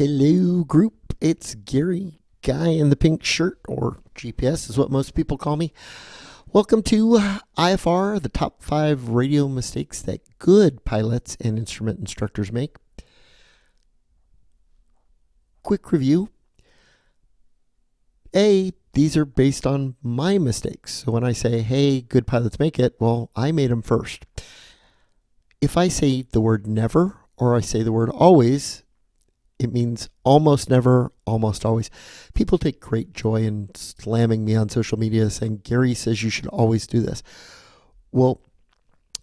Hello, group. It's Gary, guy in the pink shirt, or GPS is what most people call me. Welcome to IFR, the top 5 radio mistakes that good pilots and instrument instructors make. Quick review. These are based on my mistakes. So when I say, hey, good pilots make it, well, I made them first. If I say the word never, or I say the word always, it means almost never, almost always. People take great joy in slamming me on social media saying, Gary says you should always do this. Well,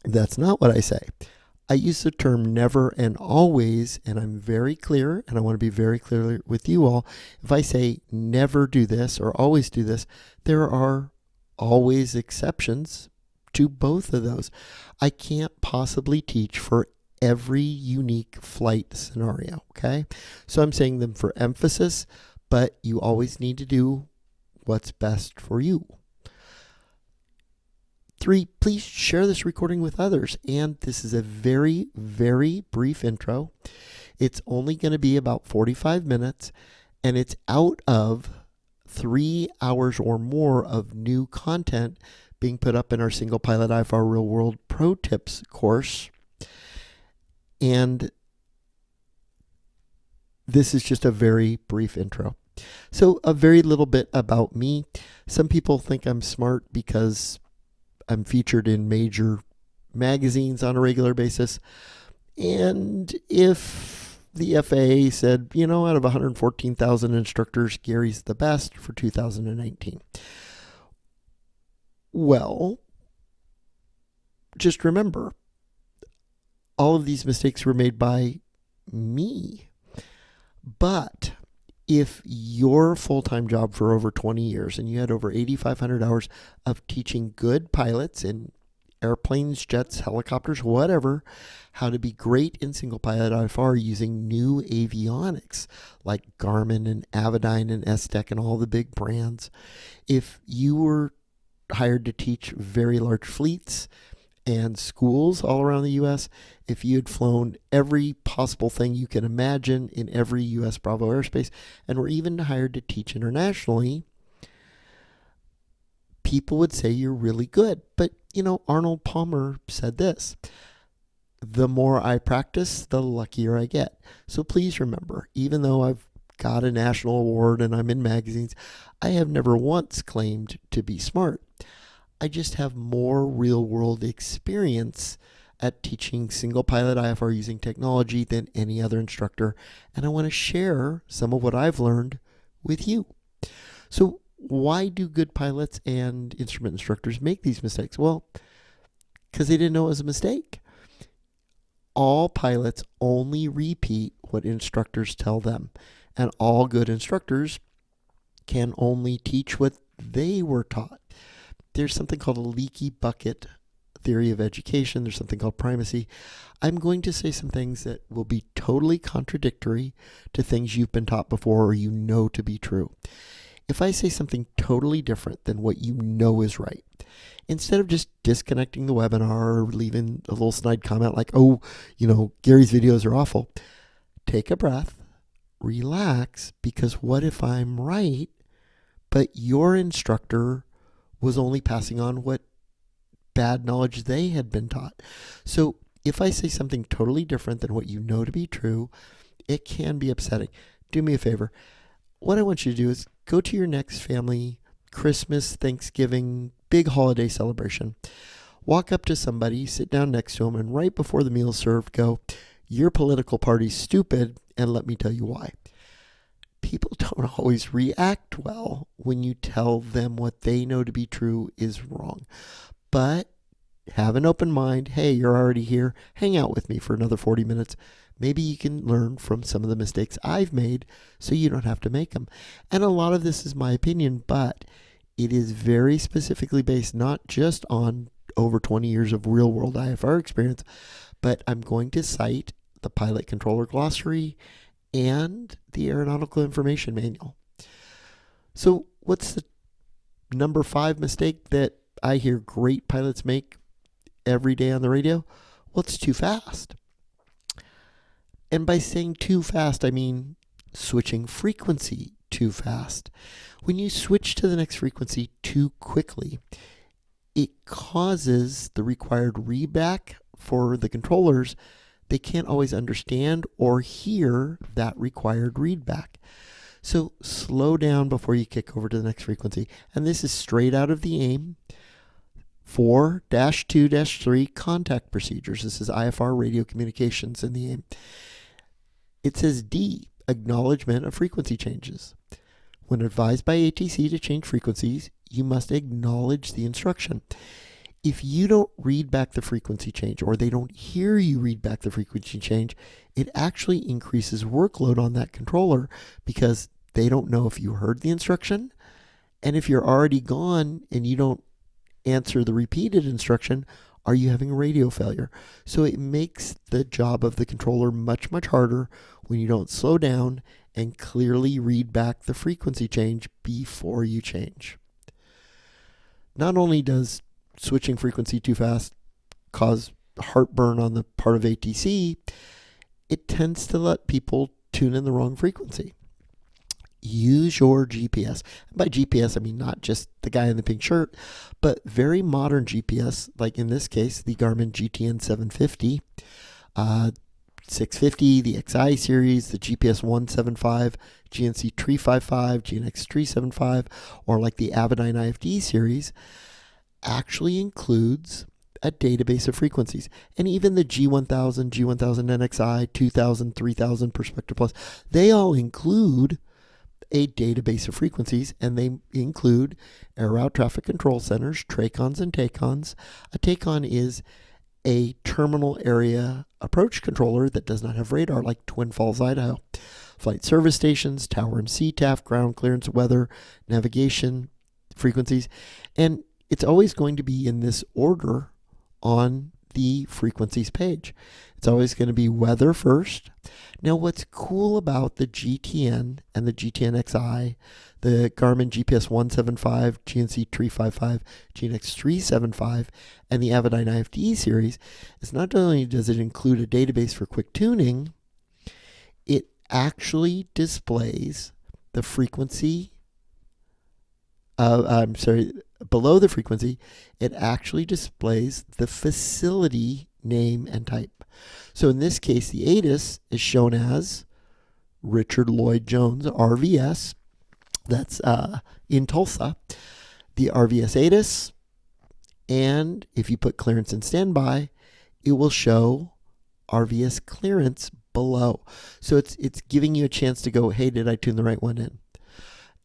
that's not what I say. I use the term never and always, and I'm very clear, and I want to be very clear with you all. If I say never do this or always do this, there are always exceptions to both of those. I can't possibly teach for every unique flight scenario, okay? So I'm saying them for emphasis, but you always need to do what's best for you. 3, please share this recording with others. And this is a very, very brief intro. It's only going to be about 45 minutes, and it's out of 3 hours or more of new content being put up in our Single Pilot IFR Real World Pro Tips course. And this is just a very brief intro. So a very little bit about me. Some people think I'm smart because I'm featured in major magazines on a regular basis. And if the FAA said, out of 114,000 instructors, Gary's the best for 2019. Well, just remember, all of these mistakes were made by me. But if your full-time job for over 20 years and you had over 8,500 hours of teaching good pilots in airplanes, jets, helicopters, whatever, how to be great in single pilot IFR using new avionics like Garmin and Avidyne and STEC and all the big brands, if you were hired to teach very large fleets and schools all around the U.S., if you had flown every possible thing you can imagine in every U.S. Bravo airspace, and were even hired to teach internationally, people would say you're really good. But, Arnold Palmer said this: the more I practice, the luckier I get. So please remember, even though I've got a national award and I'm in magazines, I have never once claimed to be smart. I just have more real-world experience at teaching single pilot IFR using technology than any other instructor, and I want to share some of what I've learned with you. So why do good pilots and instrument instructors make these mistakes? Well, because they didn't know it was a mistake. All pilots only repeat what instructors tell them, and all good instructors can only teach what they were taught. There's something called a leaky bucket theory of education. There's something called primacy. I'm going to say some things that will be totally contradictory to things you've been taught before or you know to be true. If I say something totally different than what you know is right, instead of just disconnecting the webinar or leaving a little snide comment like, Gary's videos are awful, take a breath, relax, because what if I'm right, but your instructor was only passing on what bad knowledge they had been taught. So if I say something totally different than what you know to be true, it can be upsetting. Do me a favor. What I want you to do is go to your next family, Christmas, Thanksgiving, big holiday celebration. Walk up to somebody, sit down next to them, and right before the meal's served, go, your political party's stupid, and let me tell you why. People don't always react well when you tell them what they know to be true is wrong. But have an open mind. Hey, you're already here. Hang out with me for another 40 minutes. Maybe you can learn from some of the mistakes I've made so you don't have to make them. And a lot of this is my opinion, but it is very specifically based not just on over 20 years of real world IFR experience, but I'm going to cite the Pilot Controller Glossary and the Aeronautical Information Manual. So what's the number 5 mistake that I hear great pilots make every day on the radio? Well, it's too fast. And by saying too fast, I mean switching frequency too fast. When you switch to the next frequency too quickly, it causes the required readback for the controllers. They can't always understand or hear that required readback. So slow down before you kick over to the next frequency. And this is straight out of the AIM 4-2-3 contact procedures. This is IFR Radio Communications in the AIM. It says D, acknowledgement of frequency changes. When advised by ATC to change frequencies, you must acknowledge the instruction. If you don't read back the frequency change, or they don't hear you read back the frequency change, it actually increases workload on that controller because they don't know if you heard the instruction. And if you're already gone and you don't answer the repeated instruction, are you having a radio failure? So it makes the job of the controller much, much harder when you don't slow down and clearly read back the frequency change before you change. Not only does switching frequency too fast cause heartburn on the part of ATC, it tends to let people tune in the wrong frequency. Use your GPS. And by GPS, I mean not just the guy in the pink shirt, but very modern GPS, like in this case, the Garmin GTN650, 650, the XI series, the GPS 175, GNC 355, GNX 375, or like the Avidyne IFD series, actually includes a database of frequencies. And even the G1000, G1000 NXI, 2000, 3000, Perspective Plus, they all include a database of frequencies, and they include air route traffic control centers, TRACONs and TACONs. A TACON is a terminal area approach controller that does not have radar, like Twin Falls, Idaho. Flight service stations, tower and CTAF, ground clearance, weather, navigation, frequencies. And it's always going to be in this order on the frequencies page. It's always going to be weather first. Now, what's cool about the GTN and the GTN-XI, the Garmin GPS 175, GNC 355, GNX 375, and the Avidyne IFD series is not only does it include a database for quick tuning, it actually displays the frequency below the frequency, it actually displays the facility name and type. So in this case, the ATIS is shown as Richard Lloyd Jones, RVS. That's in Tulsa. The RVS ATIS. And if you put clearance in standby, it will show RVS clearance below. So it's giving you a chance to go, hey, did I tune the right one in?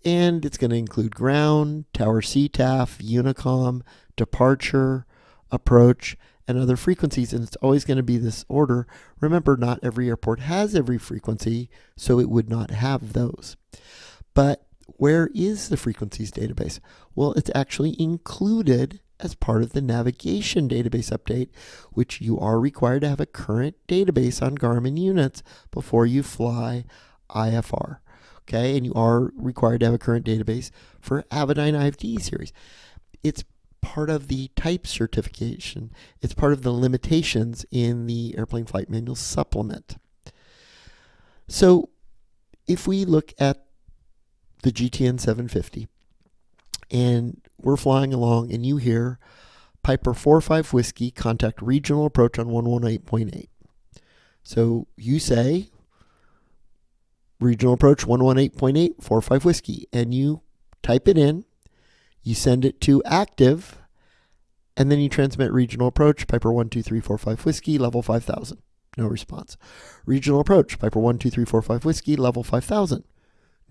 And it's going to include ground, tower CTAF, Unicom, departure, approach, and other frequencies. And it's always going to be this order. Remember, not every airport has every frequency, so it would not have those. But where is the frequencies database? Well, it's actually included as part of the navigation database update, which you are required to have a current database on Garmin units before you fly IFR. Okay, and you are required to have a current database for Avidyne IFD series. It's part of the type certification. It's part of the limitations in the Airplane Flight Manual supplement. So if we look at the GTN650 and we're flying along and you hear Piper 45 Whiskey contact regional approach on 118.8. So you say regional approach 118.8, 45 Whiskey, and you type it in, you send it to active, and then you transmit regional approach, Piper 12345 Whiskey, level 5000. No response. Regional approach, Piper 12345 Whiskey, level 5000.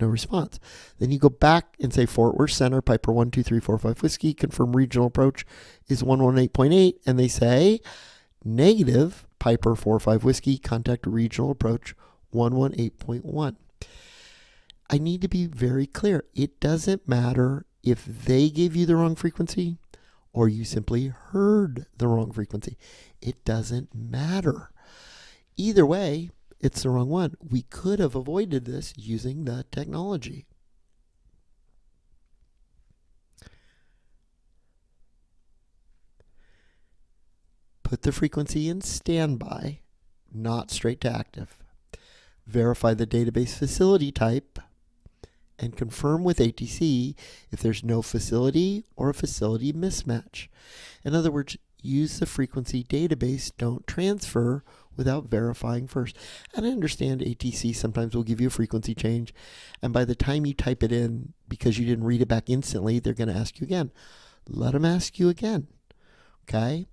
No response. Then you go back and say Fort Worth Center, Piper 12345 Whiskey, confirm regional approach is 118.8, and they say negative, Piper 45 Whiskey, contact regional approach 118.1. I need to be very clear. It doesn't matter if they gave you the wrong frequency or you simply heard the wrong frequency. It doesn't matter. Either way, it's the wrong one. We could have avoided this using the technology. Put the frequency in standby, not straight to active. verify the database facility type, and confirm with ATC if there's no facility or a facility mismatch. In other words, use the frequency database, don't transfer without verifying first. And I understand ATC sometimes will give you a frequency change, and by the time you type it in, because you didn't read it back instantly, they're going to ask you again. Let them ask you again, okay?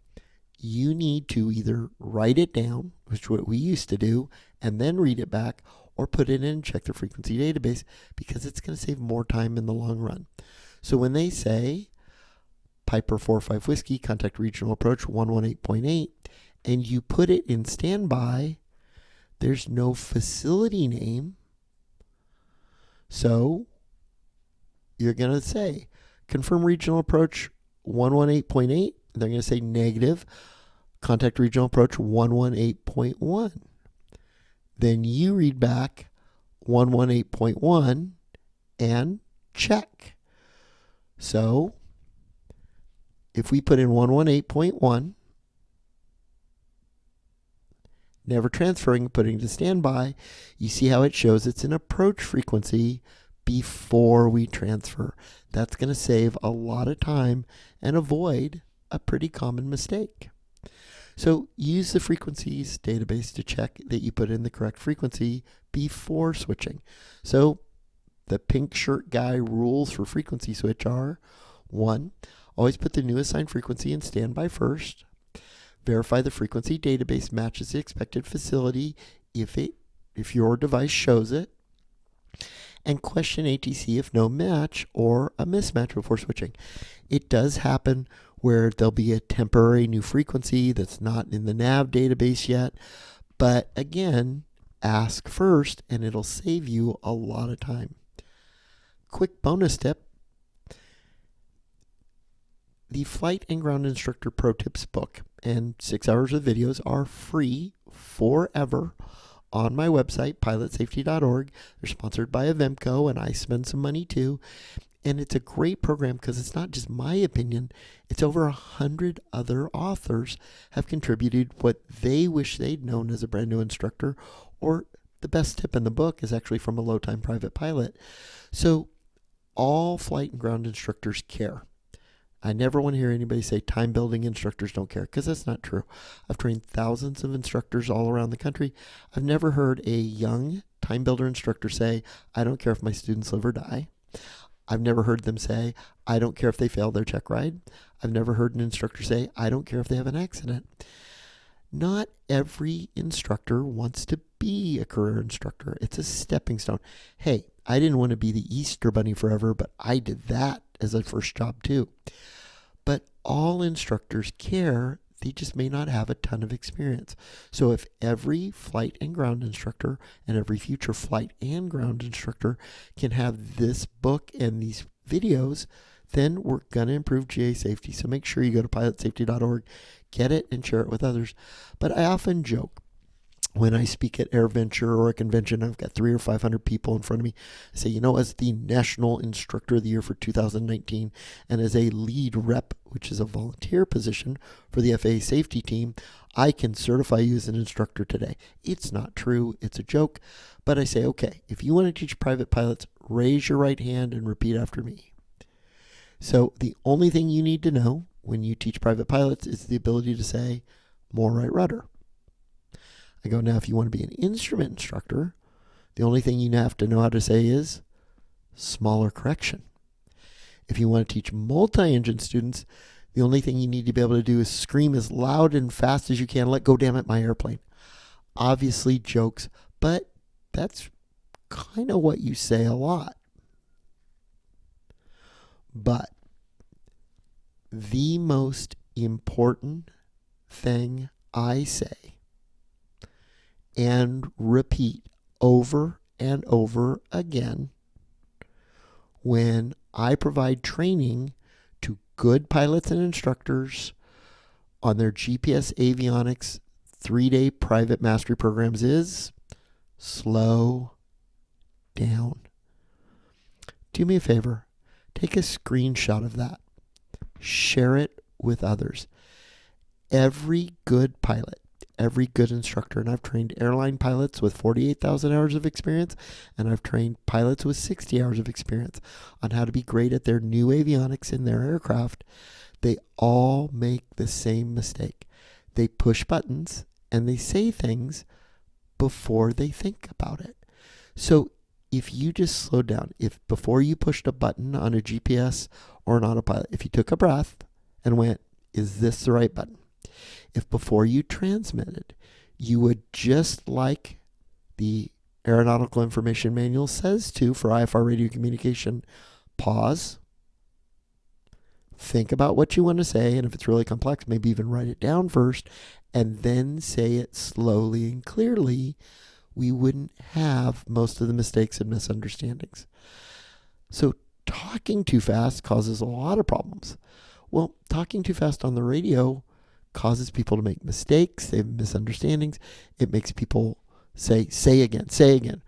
You need to either write it down, which is what we used to do, and then read it back, or put it in and check the frequency database, because it's going to save more time in the long run. So when they say Piper 45 Whiskey, contact regional approach 118.8, and you put it in standby, there's no facility name. So you're going to say, confirm regional approach 118.8. They're going to say negative, contact regional approach 118.1. Then you read back 118.1 and check. So if we put in 118.1, never transferring, putting to standby, you see how it shows it's an approach frequency before we transfer. That's going to save a lot of time and avoid a pretty common mistake. So use the frequencies database to check that you put in the correct frequency before switching. So the pink shirt guy rules for frequency switch are: 1, always put the new assigned frequency in standby first. Verify the frequency database matches the expected facility if your device shows it. And question ATC if no match or a mismatch before switching. It does happen where there'll be a temporary new frequency that's not in the nav database yet. But again, ask first and it'll save you a lot of time. Quick bonus tip. The Flight and Ground Instructor Pro Tips book and 6 hours of videos are free forever on my website, pilotsafety.org. They're sponsored by Avemco, and I spend some money too. And it's a great program because it's not just my opinion. It's over 100 other authors have contributed what they wish they'd known as a brand new instructor, or the best tip in the book is actually from a low-time private pilot. So all flight and ground instructors care. I never want to hear anybody say time building instructors don't care, because that's not true. I've trained thousands of instructors all around the country. I've never heard a young time builder instructor say, I don't care if my students live or die. I've never heard them say, I don't care if they fail their check ride. I've never heard an instructor say, I don't care if they have an accident. Not every instructor wants to be a career instructor. It's a stepping stone. Hey, I didn't want to be the Easter Bunny forever, but I did that as a first job too. But all instructors care, they just may not have a ton of experience. So if every flight and ground instructor and every future flight and ground instructor can have this book and these videos, then we're going to improve GA safety. So make sure you go to pilotsafety.org, get it, and share it with others. But I often joke when I speak at AirVenture or a convention, I've got 300 or 500 people in front of me. I say, as the National Instructor of the Year for 2019 and as a lead rep, which is a volunteer position for the FAA safety team, I can certify you as an instructor today. It's not true. It's a joke. But I say, okay, if you want to teach private pilots, raise your right hand and repeat after me. So the only thing you need to know when you teach private pilots is the ability to say, more right rudder. I go, now if you want to be an instrument instructor, the only thing you have to know how to say is smaller correction. If you want to teach multi-engine students, the only thing you need to be able to do is scream as loud and fast as you can, let go, damn it, my airplane. Obviously jokes, but that's kind of what you say a lot. But the most important thing I say and repeat over and over again when I provide training to good pilots and instructors on their GPS avionics 3-day private mastery programs is slow down. Do me a favor. Take a screenshot of that. Share it with others. Every good pilot, every good instructor, and I've trained airline pilots with 48,000 hours of experience, and I've trained pilots with 60 hours of experience on how to be great at their new avionics in their aircraft. They all make the same mistake. They push buttons and they say things before they think about it. So if you just slow down, if before you pushed a button on a GPS or an autopilot, if you took a breath and went, is this the right button? If before you transmitted, you would, just like the Aeronautical Information Manual says to for IFR radio communication, pause, think about what you want to say, and if it's really complex, maybe even write it down first, and then say it slowly and clearly, we wouldn't have most of the mistakes and misunderstandings. So talking too fast causes a lot of problems. Well, talking too fast on the radio causes people to make mistakes. They have misunderstandings. It makes people say again,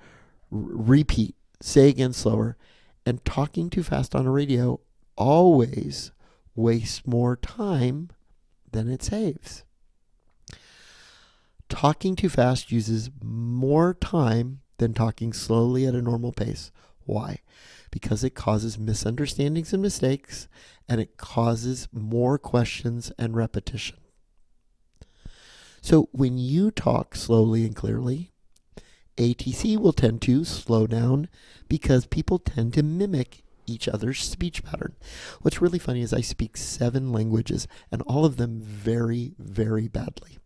repeat, say again slower. And talking too fast on a radio always wastes more time than it saves. Talking too fast uses more time than talking slowly at a normal pace. Why? Because it causes misunderstandings and mistakes, and it causes more questions and repetition. So when you talk slowly and clearly, ATC will tend to slow down because people tend to mimic each other's speech pattern. What's really funny is I speak 7 languages, and all of them very, very badly.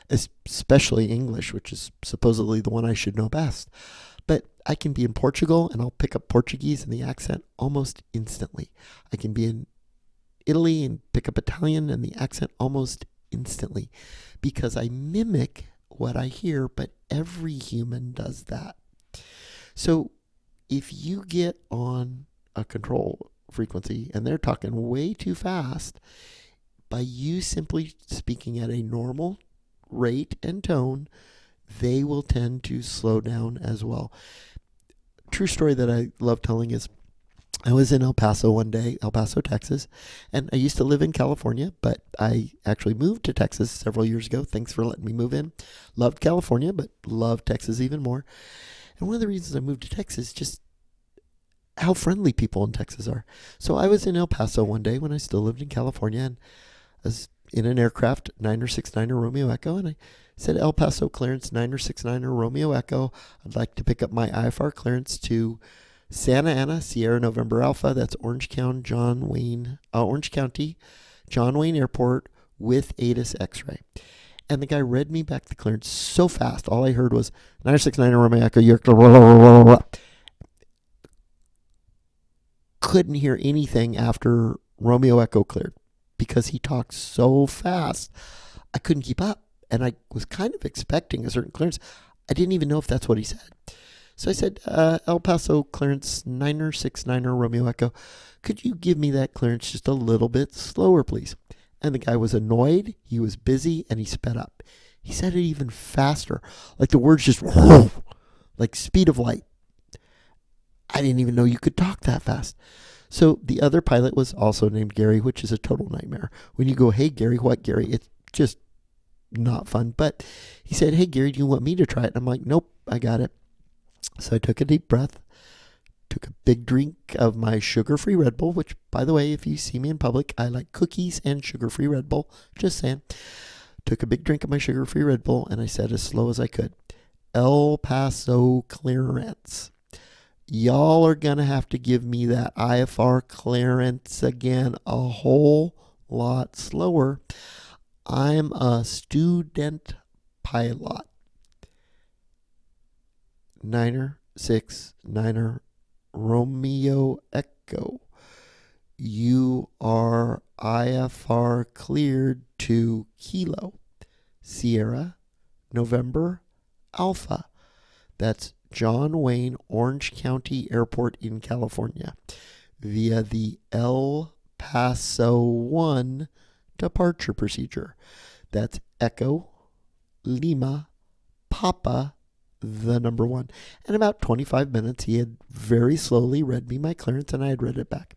Especially English, which is supposedly the one I should know best. But I can be in Portugal and I'll pick up Portuguese and the accent almost instantly. I can be in Italy and pick up Italian and the accent almost instantly because I mimic what I hear, but every human does that. So if you get on a control frequency and they're talking way too fast, by you simply speaking at a normal rate and tone, they will tend to slow down as well. True story that I love telling is I was in El Paso one day, El Paso, Texas, and I used to live in California, but I actually moved to Texas several years ago. Thanks for letting me move in. Loved California, but loved Texas even more. And one of the reasons I moved to Texas is just how friendly people in Texas are. So I was in El Paso one day when I still lived in California, and I was in an aircraft, 969er Romeo Echo, and I said, El Paso clearance, 969er Romeo Echo. I'd like to pick up my IFR clearance to Santa Ana, Sierra November Alpha. That's Orange County, John Wayne Airport with ATIS X-ray. And the guy read me back the clearance so fast. All I heard was 969er Romeo Echo. You're couldn't hear anything after Romeo Echo cleared because he talked so fast. I couldn't keep up. And I was kind of expecting a certain clearance. I didn't even know if that's what he said. So I said, El Paso clearance 969er Romeo Echo. Could you give me that clearance just a little bit slower, please? And the guy was annoyed. He was busy and he sped up. He said it even faster. Like the words just, like speed of light. I didn't even know you could talk that fast. So the other pilot was also named Gary, which is a total nightmare. When you go, hey, Gary, what, Gary? It's just not fun. But he said, hey, Gary, do you want me to try it? And I'm like, nope, I got it. So I took a deep breath, took a big drink of my sugar-free Red Bull, which, by the way, if you see me in public, I like cookies and sugar-free Red Bull. Just saying. Took a big drink of my sugar-free Red Bull, and I said as slow as I could, El Paso clearance. Y'all are going to have to give me that IFR clearance again a whole lot slower. I'm a student pilot. 969er Romeo Echo. You are IFR cleared to Kilo Sierra November Alpha. That's John Wayne Orange County Airport in California via the El Paso 1 departure procedure. That's Echo Lima Papa the number 1. And about 25 minutes, he had very slowly read me my clearance, and I had read it back.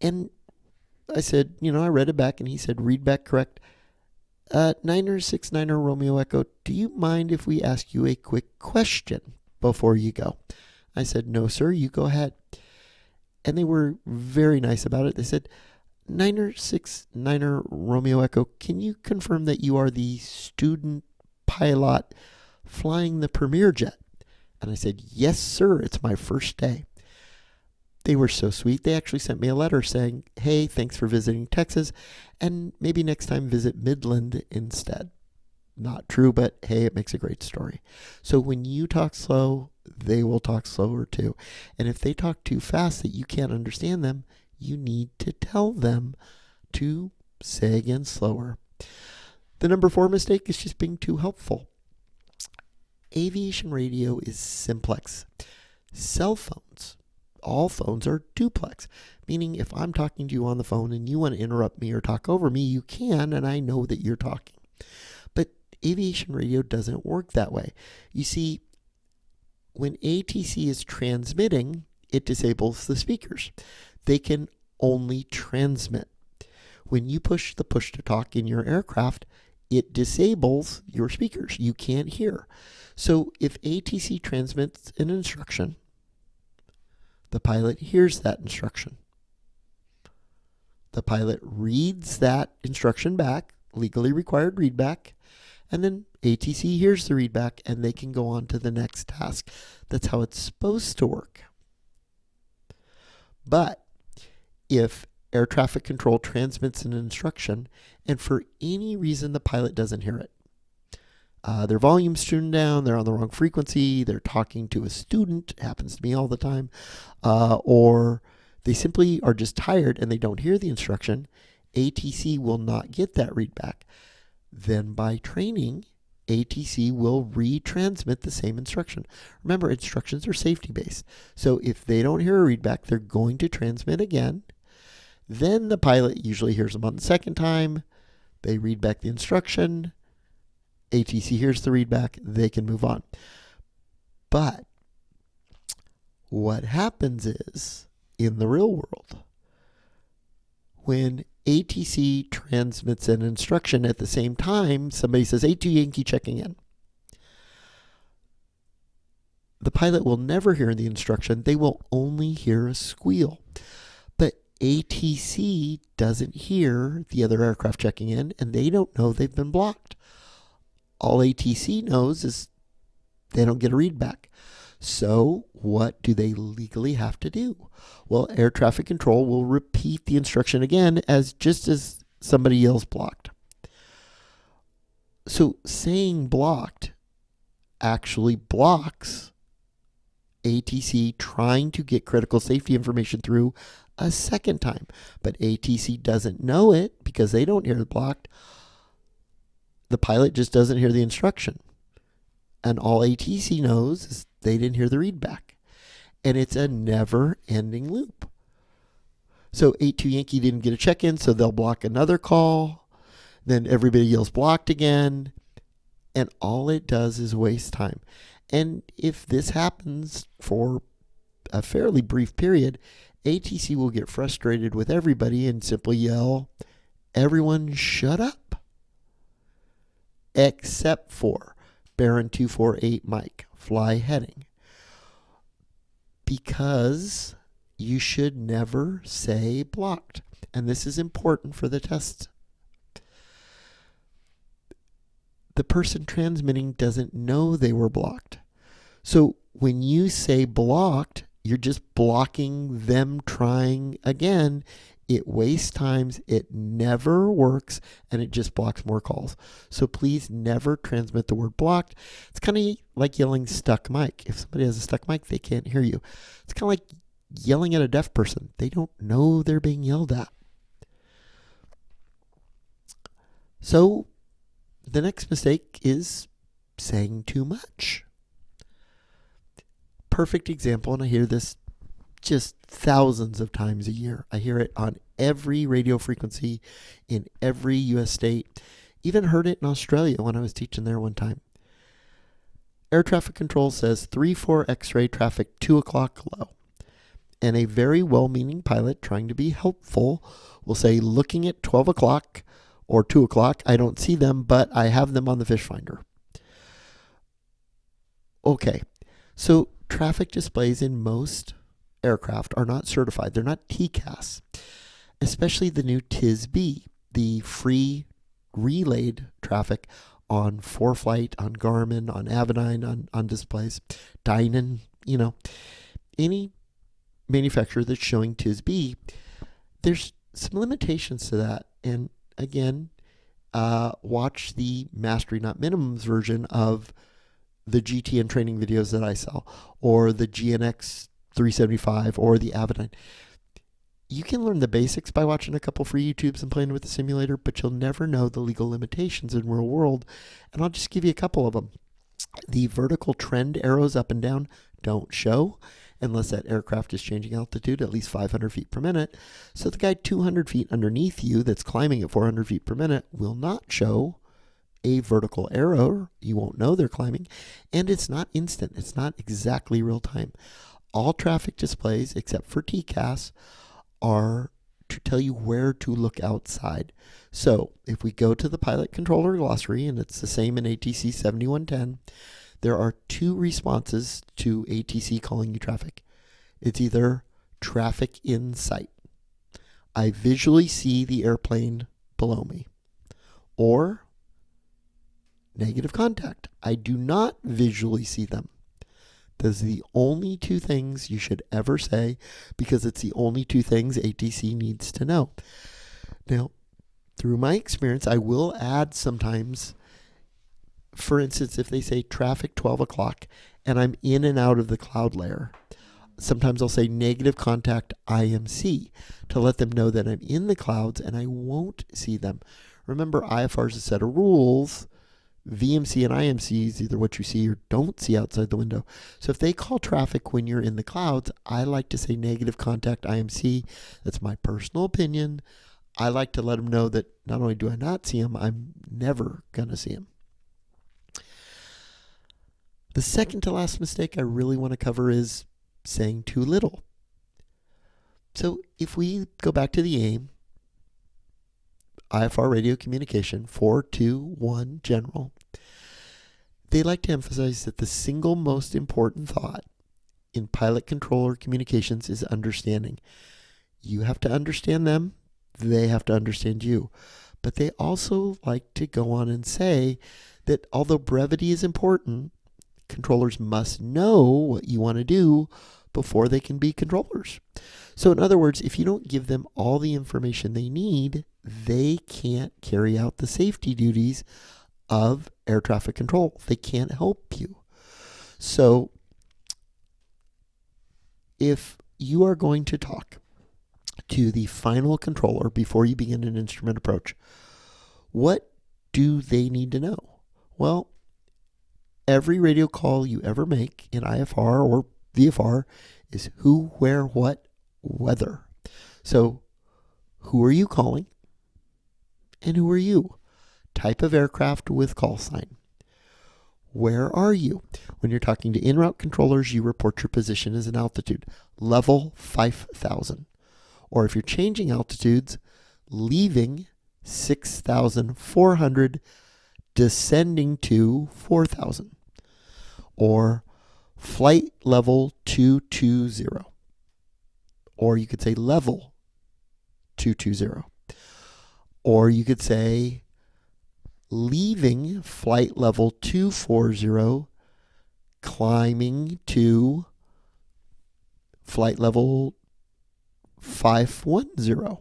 And I said, I read it back, and he said, read back correct. Niner 69er Romeo Echo, do you mind if we ask you a quick question before you go? I said, no, sir, you go ahead. And they were very nice about it. They said, Niner 69er Romeo Echo, can you confirm that you are the student pilot flying the Premier jet? And I said, yes, sir, it's my first day. They were so sweet. They actually sent me a letter saying, hey, thanks for visiting Texas, and maybe next time visit Midland instead. Not true, but hey, it makes a great story. So when you talk slow, they will talk slower too. And if they talk too fast that you can't understand them, you need to tell them to say again slower. The number 4 mistake is just being too helpful. Aviation radio is simplex. Cell phones, all phones are duplex, meaning if I'm talking to you on the phone and you want to interrupt me or talk over me, you can, and I know that you're talking. But aviation radio doesn't work that way. You see, when ATC is transmitting, it disables the speakers. They can only transmit. When you push the push to talk in your aircraft, it disables your speakers. You can't hear. So if ATC transmits an instruction, the pilot hears that instruction. The pilot reads that instruction back, legally required readback, and then ATC hears the readback and they can go on to the next task. That's how it's supposed to work. But if air traffic control transmits an instruction and for any reason the pilot doesn't hear it, their volume's tuned down, they're on the wrong frequency, they're talking to a student, it happens to me all the time, or they simply are just tired and they don't hear the instruction, ATC will not get that readback. Then by training, ATC will retransmit the same instruction. Remember, instructions are safety-based. So if they don't hear a readback, they're going to transmit again. Then the pilot usually hears them on the second time. They read back the instruction. ATC hears the readback. They can move on. But what happens is, in the real world, when ATC transmits an instruction at the same time, somebody says, A2 Yankee checking in. The pilot will never hear the instruction. They will only hear a squeal. But ATC doesn't hear the other aircraft checking in, and they don't know they've been blocked. All ATC knows is they don't get a readback. So what do they legally have to do? Well, air traffic control will repeat the instruction again just as somebody yells blocked. So saying blocked actually blocks ATC trying to get critical safety information through a second time. But ATC doesn't know it because they don't hear it blocked. The pilot just doesn't hear the instruction. And all ATC knows is they didn't hear the readback. And it's a never-ending loop. So 82 Yankee didn't get a check-in, so they'll block another call. Then everybody yells blocked again. And all it does is waste time. And if this happens for a fairly brief period, ATC will get frustrated with everybody and simply yell, everyone shut up. Except for Baron 248 Mike, fly heading. Because you should never say blocked. And this is important for the test. The person transmitting doesn't know they were blocked. So when you say blocked, you're just blocking them trying again. It wastes times, it never works, and it just blocks more calls. So please never transmit the word blocked. It's kind of like yelling stuck mic. If somebody has a stuck mic, they can't hear you. It's kind of like yelling at a deaf person. They don't know they're being yelled at. So the next mistake is saying too much. Perfect example, and I hear this just thousands of times a year. I hear it on every radio frequency in every U.S. state. Even heard it in Australia when I was teaching there one time. Air traffic control says 3-4 X-ray traffic 2 o'clock low. And a very well-meaning pilot trying to be helpful will say looking at 12 o'clock or 2 o'clock. I don't see them, but I have them on the fish finder. Okay, so traffic displays in most aircraft are not certified. They're not TCAS, especially the new TIS-B, the free relayed traffic on ForeFlight, on Garmin, on Avidyne, on displays, Dynan, any manufacturer that's showing TIS-B. There's some limitations to that. And again, watch the Mastery Not Minimums version of the GTN training videos that I sell, or the GNX375, or the Avidyne. You can learn the basics by watching a couple free YouTubes and playing with the simulator, but you'll never know the legal limitations in real world. And I'll just give you a couple of them. The vertical trend arrows up and down don't show unless that aircraft is changing altitude at least 500 feet per minute. So the guy 200 feet underneath you that's climbing at 400 feet per minute will not show a vertical arrow. You won't know they're climbing. And it's not instant. It's not exactly real time. All traffic displays, except for TCAS, are to tell you where to look outside. So if we go to the pilot controller glossary, and it's the same in ATC 7110, there are 2 responses to ATC calling you traffic. It's either traffic in sight, I visually see the airplane below me, or negative contact, I do not visually see them. Those are the only 2 things you should ever say, because it's the only 2 things ATC needs to know. Now, through my experience, I will add sometimes, for instance, if they say traffic 12 o'clock and I'm in and out of the cloud layer, sometimes I'll say negative contact IMC to let them know that I'm in the clouds and I won't see them. Remember, IFR is a set of rules. VMC and IMC is either what you see or don't see outside the window. So if they call traffic when you're in the clouds, I like to say negative contact IMC. That's my personal opinion. I like to let them know that not only do I not see them, I'm never going to see them. The second to last mistake I really want to cover is saying too little. So if we go back to the AIM, IFR radio communication 421 general, they like to emphasize that the single most important thought in pilot controller communications is understanding. You have to understand them, they have to understand you. But they also like to go on and say that although brevity is important, controllers must know what you want to do before they can be controllers. So in other words, if you don't give them all the information they need, they can't carry out the safety duties of air traffic control. They can't help you. So if you are going to talk to the final controller before you begin an instrument approach, what do they need to know? Well, every radio call you ever make in IFR or VFR is who, where, what, whether. So who are you calling? And who are you? Type of aircraft with call sign. Where are you? When you're talking to en route controllers, you report your position as an altitude, level 5,000. Or if you're changing altitudes, leaving 6,400, descending to 4,000. Or flight level 220. Or you could say level 220. Or you could say leaving flight level 240, climbing to flight level 510.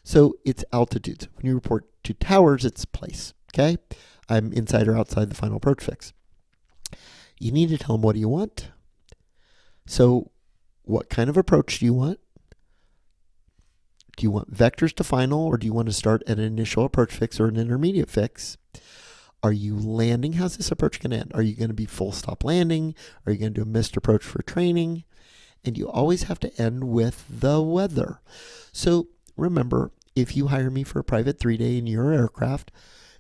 So it's altitudes. When you report to towers, it's place. Okay? I'm inside or outside the final approach fix. You need to tell them, what do you want? So what kind of approach do you want? Do you want vectors to final, or do you want to start at an initial approach fix or an intermediate fix? Are you landing? How's this approach going to end? Are you going to be full stop landing? Are you going to do a missed approach for training? And you always have to end with the weather. So remember, if you hire me for a private 3-day in your aircraft,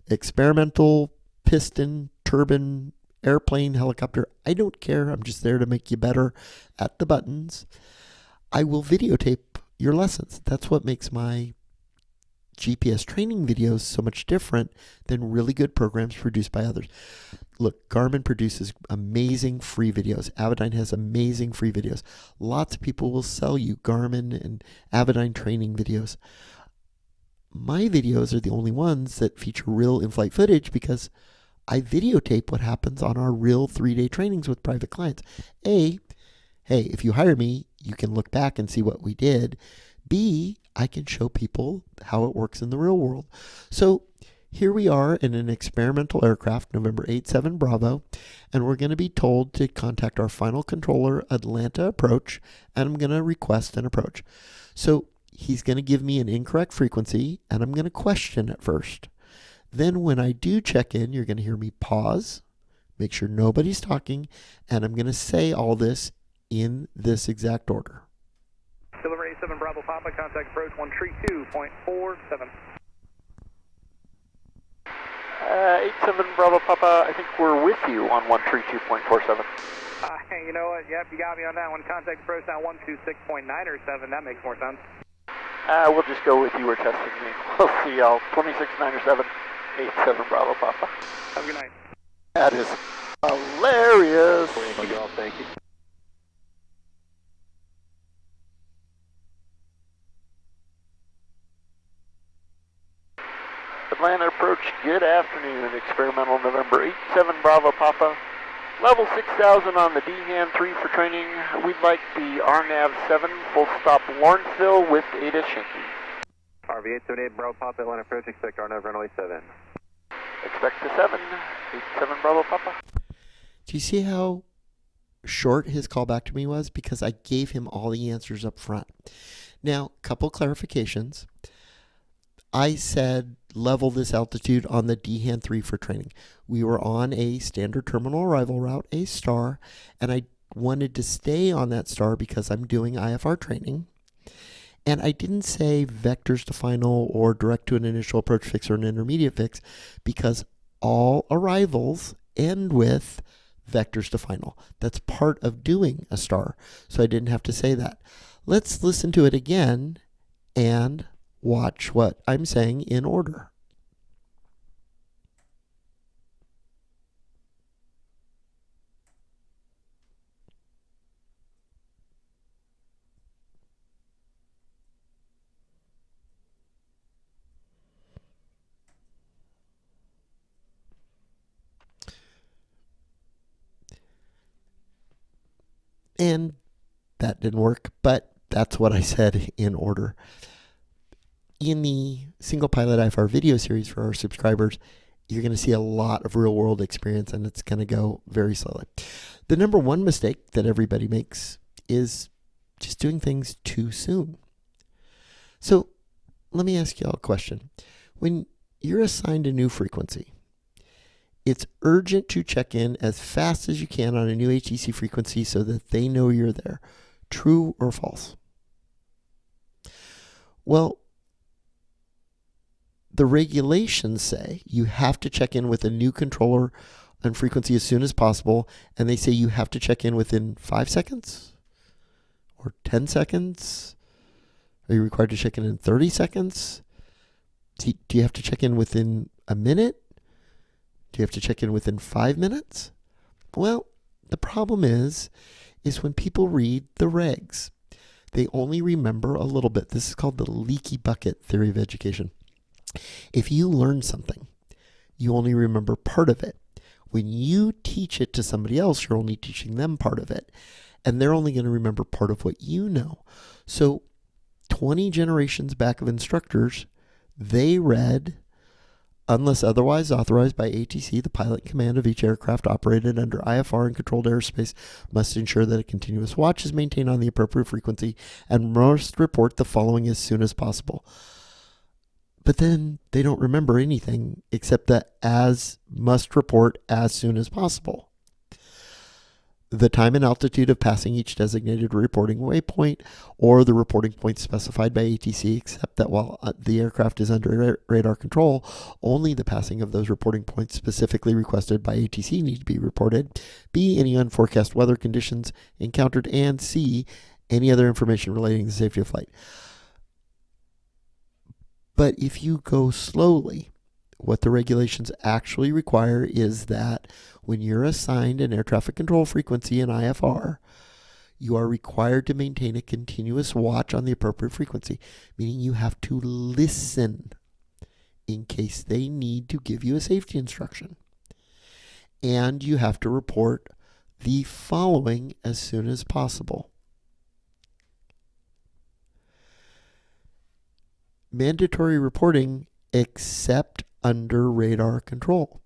experimental, piston, turbine, airplane, helicopter, I don't care. I'm just there to make you better at the buttons. I will videotape your lessons. That's what makes my GPS training videos so much different than really good programs produced by others. Look, Garmin produces amazing free videos. Avidyne has amazing free videos. Lots of people will sell you Garmin and Avidyne training videos. My videos are the only ones that feature real in-flight footage because I videotape what happens on our real 3-day trainings with private clients. A, hey, if you hire me, you can look back and see what we did. B, I can show people how it works in the real world. So here we are in an experimental aircraft, November 87 Bravo, and we're going to be told to contact our final controller, Atlanta approach, and I'm going to request an approach. So he's going to give me an incorrect frequency, and I'm going to question it first. Then when I do check in, you're going to hear me pause, make sure nobody's talking, and I'm going to say all this in this exact order. November 87 Bravo Papa, contact approach 132.47. 87 Bravo Papa, I think we're with you on 132.47. You know what, yep, you got me on that one. Contact approach now 126.907, that makes more sense. We'll just go with you, we're testing me. We'll see y'all, 26.907, 87 Bravo Papa. Have a good night. That is hilarious. Thank you. Atlanta approach, good afternoon. Experimental November 87 Bravo Papa. Level 6000 on the D-hand 3 for training. We'd like the RNAV 7 full stop Lawrenceville with Ada Shinky. RV 878 Bravo Papa, Atlanta approach, expect RNAV runway 7. Expect the 7, 87 Bravo Papa. Do you see how short his call back to me was? Because I gave him all the answers up front. Now, couple clarifications. I said level this altitude on the D-hand 3 for training. We were on a standard terminal arrival route, a star, and I wanted to stay on that star because I'm doing IFR training. And I didn't say vectors to final or direct to an initial approach fix or an intermediate fix because all arrivals end with vectors to final. That's part of doing a star. So I didn't have to say that. Let's listen to it again and watch what I'm saying in order. And that didn't work, but that's what I said in order. In the single pilot IFR video series for our subscribers, you're going to see a lot of real world experience and it's going to go very slowly. The number one mistake that everybody makes is just doing things too soon. So let me ask you all a question. When you're assigned a new frequency, it's urgent to check in as fast as you can on a new ATC frequency so that they know you're there. True or false? Well, the regulations say you have to check in with a new controller on frequency as soon as possible, and they say you have to check in within 5 seconds or 10 seconds. Are you required to check in 30 seconds? Do you have to check in within a minute? Do you have to check in within 5 minutes? Well, the problem is when people read the regs, they only remember a little bit. This is called the leaky bucket theory of education. If you learn something, you only remember part of it. When you teach it to somebody else, you're only teaching them part of it. And they're only going to remember part of what you know. So 20 generations back of instructors, they read, unless otherwise authorized by ATC, the pilot in command of each aircraft operated under IFR and controlled airspace must ensure that a continuous watch is maintained on the appropriate frequency and must report the following as soon as possible. But then they don't remember anything except that as must report as soon as possible. The time and altitude of passing each designated reporting waypoint or the reporting point specified by ATC, except that while the aircraft is under radar control, only the passing of those reporting points specifically requested by ATC need to be reported. B, any unforecast weather conditions encountered, and C, any other information relating to the safety of flight. But if you go slowly, what the regulations actually require is that when you're assigned an air traffic control frequency in IFR, you are required to maintain a continuous watch on the appropriate frequency, meaning you have to listen in case they need to give you a safety instruction. And you have to report the following as soon as possible. Mandatory reporting except under radar control.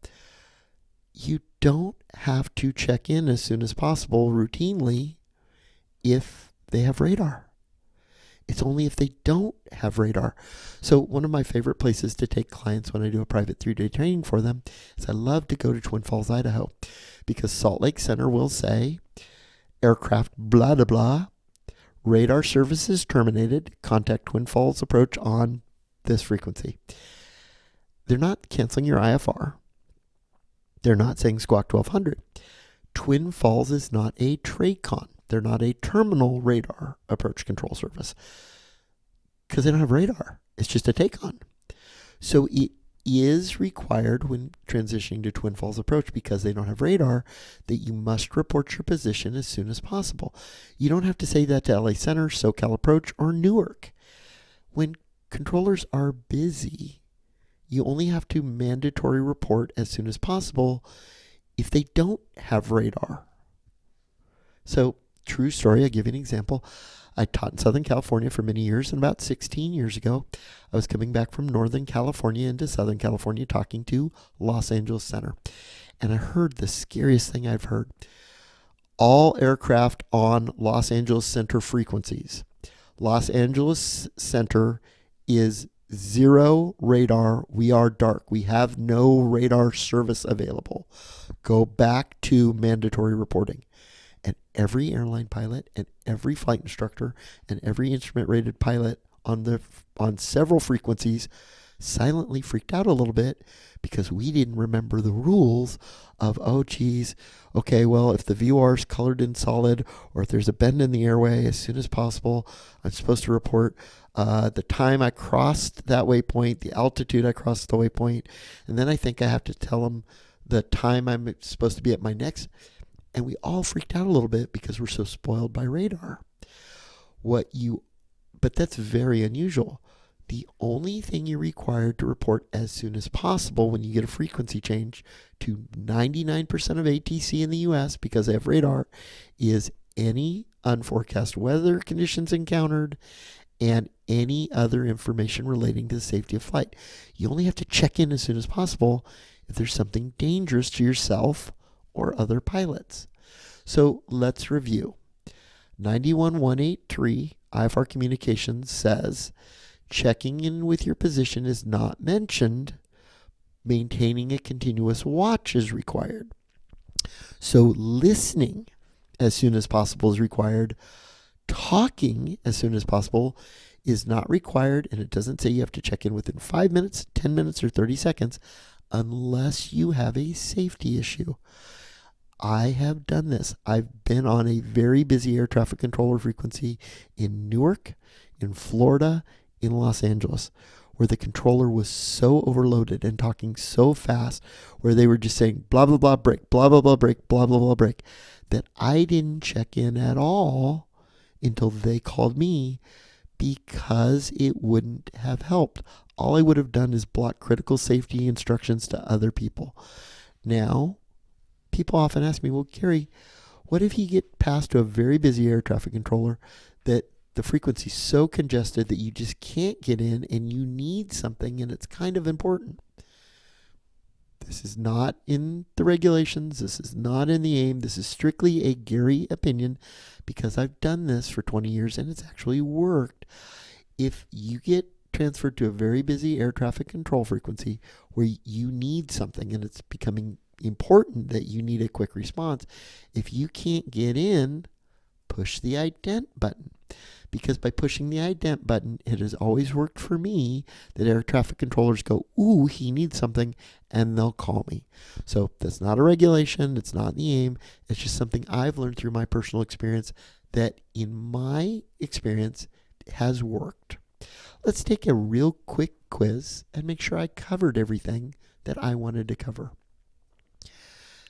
You don't have to check in as soon as possible routinely if they have radar. It's only if they don't have radar. So one of my favorite places to take clients when I do a private 3-day training for them is I love to go to Twin Falls, Idaho, because Salt Lake Center will say, aircraft blah, blah, blah, radar services terminated, contact Twin Falls approach on this frequency. They're not canceling your IFR. They're not saying squawk 1200. Twin Falls is not a TRACON. They're not a terminal radar approach control service because they don't have radar. It's just a TACON. So it is required when transitioning to Twin Falls approach, because they don't have radar, that you must report your position as soon as possible. You don't have to say that to LA Center, SoCal Approach, or Newark. When controllers are busy, you only have to mandatory report as soon as possible if they don't have radar. So, true story, I'll give you an example. I taught in Southern California for many years, and about 16 years ago, I was coming back from Northern California into Southern California talking to Los Angeles Center. And I heard the scariest thing I've heard. All aircraft on Los Angeles Center frequencies. Los Angeles Center is 0 radar. We are dark. We have no radar service available. Go back to mandatory reporting. And every airline pilot and every flight instructor and every instrument-rated pilot on several frequencies silently freaked out a little bit because we didn't remember the rules of, oh, geez, okay, well, if the VOR is colored in solid or if there's a bend in the airway, as soon as possible, I'm supposed to report the time I crossed that waypoint, the altitude I crossed the waypoint, and then I think I have to tell them the time I'm supposed to be at my next. And we all freaked out a little bit because we're so spoiled by radar. But that's very unusual. The only thing you're required to report as soon as possible when you get a frequency change to 99% of ATC in the US because they have radar is any unforecast weather conditions encountered and any other information relating to the safety of flight. You only have to check in as soon as possible if there's something dangerous to yourself or other pilots. So let's review. 91183 IFR Communications says checking in with your position is not mentioned. Maintaining a continuous watch is required. So listening as soon as possible is required. Talking as soon as possible is not required, and it doesn't say you have to check in within 5 minutes, 10 minutes, or 30 seconds unless you have a safety issue. I have done this. I've been on a very busy air traffic controller frequency in Newark, in Florida, in Los Angeles, where the controller was so overloaded and talking so fast, where they were just saying blah, blah, blah, break, blah, blah, blah, break, blah, blah, blah, break, that I didn't check in at all until they called me because it wouldn't have helped. All I would have done is block critical safety instructions to other people. Now, people often ask me, well, Gary, what if you get passed to a very busy air traffic controller that the frequency is so congested that you just can't get in and you need something and it's kind of important? This is not in the regulations. This is not in the AIM. This is strictly a Gary opinion because I've done this for 20 years and it's actually worked. If you get transferred to a very busy air traffic control frequency where you need something and it's becoming important that you need a quick response, if you can't get in, push the ident button. Because by pushing the ident button, it has always worked for me that air traffic controllers go, ooh, he needs something, and they'll call me. So that's not a regulation. It's not in the AIM. It's just something I've learned through my personal experience that in my experience has worked. let's take a real quick quiz and make sure I covered everything that I wanted to cover.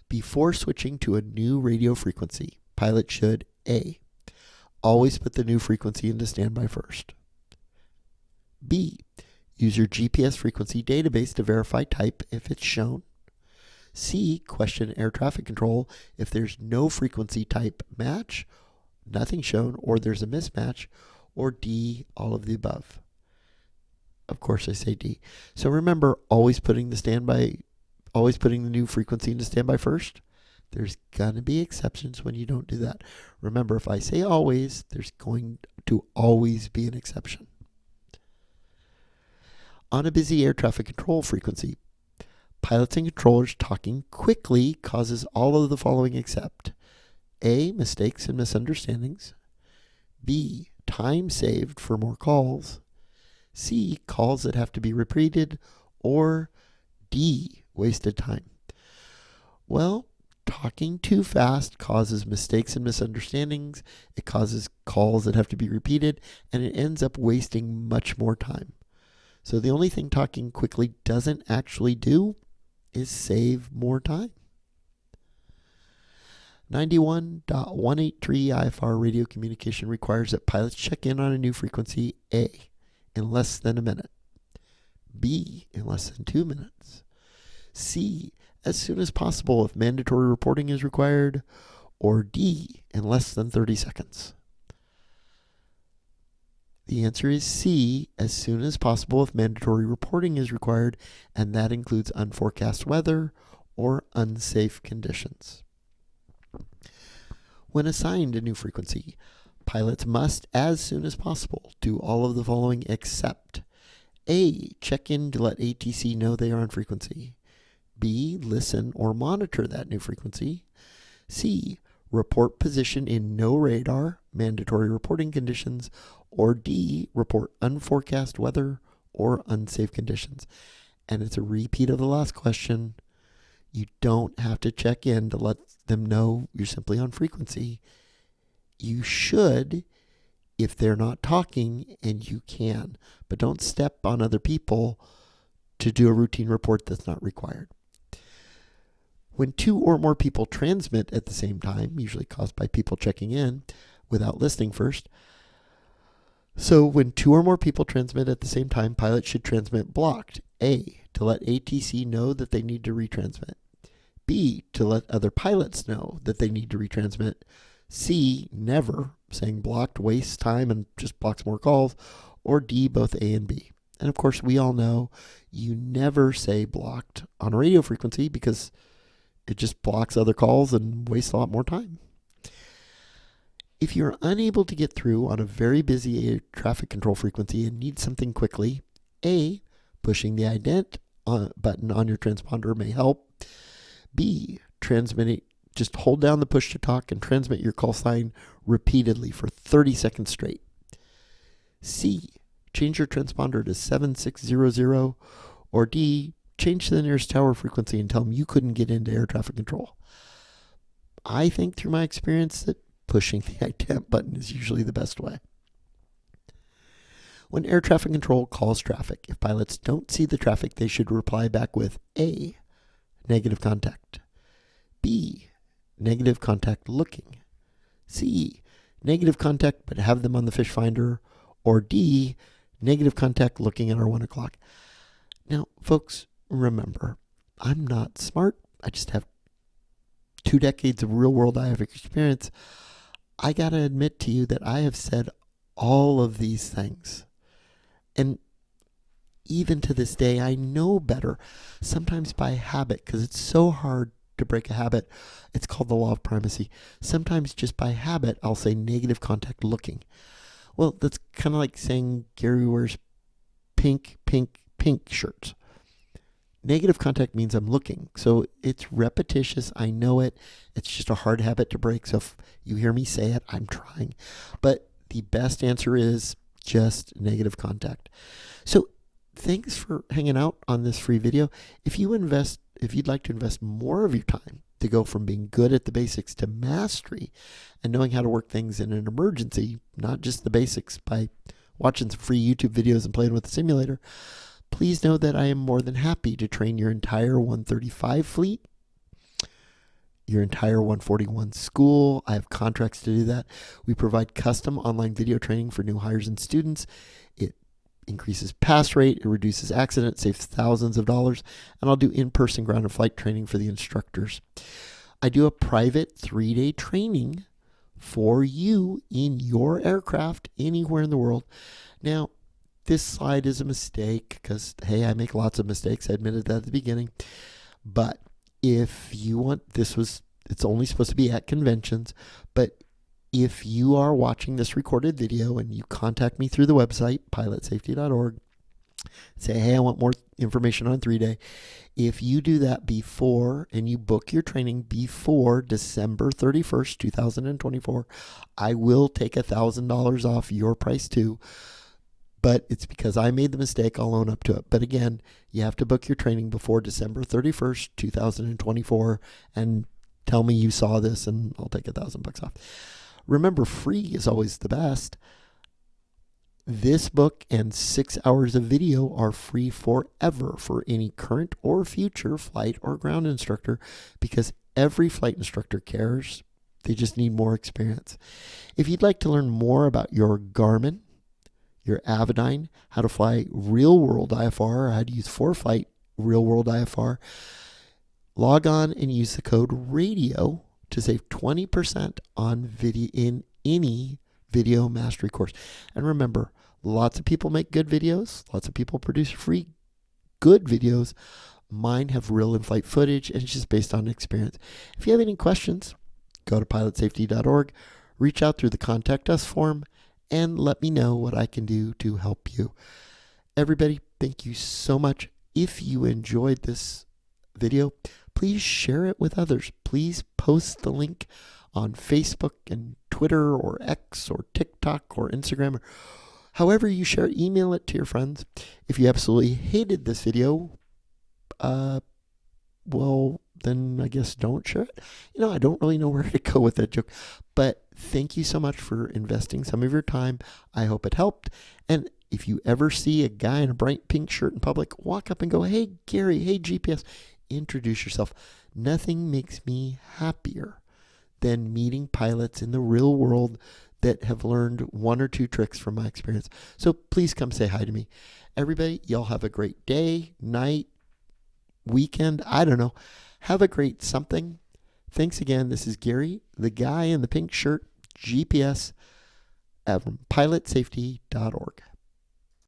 Before switching to a new radio frequency, pilot should A, always put the new frequency into standby first. B, use your GPS frequency database to verify type if it's shown. C, question air traffic control if there's no frequency type match, nothing shown, or there's a mismatch. Or D, all of the above. Of course I say D. So remember, always putting the new frequency into standby first. There's gonna be exceptions when you don't do that. Remember, if I say always, there's going to always be an exception. On a busy air traffic control frequency, pilots and controllers talking quickly causes all of the following except A, mistakes and misunderstandings. B, time saved for more calls. C, calls that have to be repeated. Or D, wasted time. Well, talking too fast causes mistakes and misunderstandings. It causes calls that have to be repeated, and it ends up wasting much more time. So the only thing talking quickly doesn't actually do is save more time. 91.183 IFR radio communication requires that pilots check in on a new frequency A in less than a minute, B in less than 2 minutes, C as soon as possible if mandatory reporting is required, or D in less than 30 seconds. The answer is C, as soon as possible if mandatory reporting is required, and that includes unforecast weather or unsafe conditions. When assigned a new frequency, pilots must, as soon as possible, do all of the following except A, check in to let ATC know they are on frequency. B, listen or monitor that new frequency. C, report position in no radar, mandatory reporting conditions. Or D, report unforecast weather or unsafe conditions. And it's a repeat of the last question. You don't have to check in to let them know you're simply on frequency. You should if they're not talking, and you can, but don't step on other people to do a routine report that's not required. When two or more people transmit at the same time, usually caused by people checking in without listening first. So when two or more people transmit at the same time, pilots should transmit blocked. A, to let ATC know that they need to retransmit. B, to let other pilots know that they need to retransmit. C, never, saying blocked wastes time and just blocks more calls. Or D, both A and B. And of course, we all know you never say blocked on a radio frequency because it just blocks other calls and wastes a lot more time. If you're unable to get through on a very busy air traffic control frequency and need something quickly, A, pushing the ident button on your transponder may help. B, transmitting, just hold down the push to talk and transmit your call sign repeatedly for 30 seconds straight. C, change your transponder to 7600. Or D, change to the nearest tower frequency and tell them you couldn't get into air traffic control. I think through my experience that pushing the ident button is usually the best way. When air traffic control calls traffic, if pilots don't see the traffic, they should reply back with A, negative contact. B, negative contact looking. C, negative contact but have them on the fish finder. Or D, negative contact looking at our 1 o'clock. Now, folks, remember, I'm not smart. I just have 2 decades of real world IFR experience. I got to admit to you that I have said all of these things. And even to this day, I know better, sometimes by habit, because it's so hard to break a habit. It's called the law of primacy. Sometimes just by habit, I'll say negative contact looking. Well, that's kind of like saying Gary wears pink shirts. Negative contact means I'm looking. So it's repetitious. I know it. It's just a hard habit to break. So if you hear me say it, I'm trying. But the best answer is just negative contact. So thanks for hanging out on this free video. If you'd like to invest more of your time to go from being good at the basics to mastery and knowing how to work things in an emergency, not just the basics by watching some free YouTube videos and playing with the simulator, please know that I am more than happy to train your entire 135 fleet, your entire 141 school. I have contracts to do that. We provide custom online video training for new hires and students. It increases pass rate, it reduces accidents, saves thousands of dollars, and I'll do in-person ground and flight training for the instructors. I do a private 3-day training for you in your aircraft anywhere in the world. Now, this slide is a mistake because, hey, I make lots of mistakes. I admitted that at the beginning. But if you want, it's only supposed to be at conventions. But if you are watching this recorded video and you contact me through the website, pilotsafety.org, say, hey, I want more information on 3-day. If you do that before and you book your training before December 31st, 2024, I will take $1,000 off your price too. But it's because I made the mistake. I'll own up to it. But again, you have to book your training before December 31st, 2024, and tell me you saw this, and I'll take $1,000 off. Remember, free is always the best. This book and 6 hours of video are free forever for any current or future flight or ground instructor, because every flight instructor cares. They just need more experience. If you'd like to learn more about your Garmin, your Avidyne, how to fly real-world IFR, or how to use for-flight real-world IFR, log on and use the code RADIO to save 20% on video in any video mastery course. And remember, lots of people make good videos. Lots of people produce free good videos. Mine have real in-flight footage, and it's just based on experience. If you have any questions, go to pilotsafety.org, reach out through the Contact Us form, and let me know what I can do to help you. Everybody, thank you so much. If you enjoyed this video, please share it with others. Please post the link on Facebook and Twitter or X or TikTok or Instagram, or however you share. Email it to your friends. If you absolutely hated this video, well, then I guess don't share it. I don't really know where to go with that joke, but thank you so much for investing some of your time. I hope it helped. And if you ever see a guy in a bright pink shirt in public, walk up and go, hey, Gary, hey, GPS, introduce yourself. Nothing makes me happier than meeting pilots in the real world that have learned 1 or 2 tricks from my experience. So please come say hi to me. Everybody, y'all have a great day, night, weekend. I don't know. Have a great something. Thanks again. This is Gary, the guy in the pink shirt, GPS, from pilotsafety.org.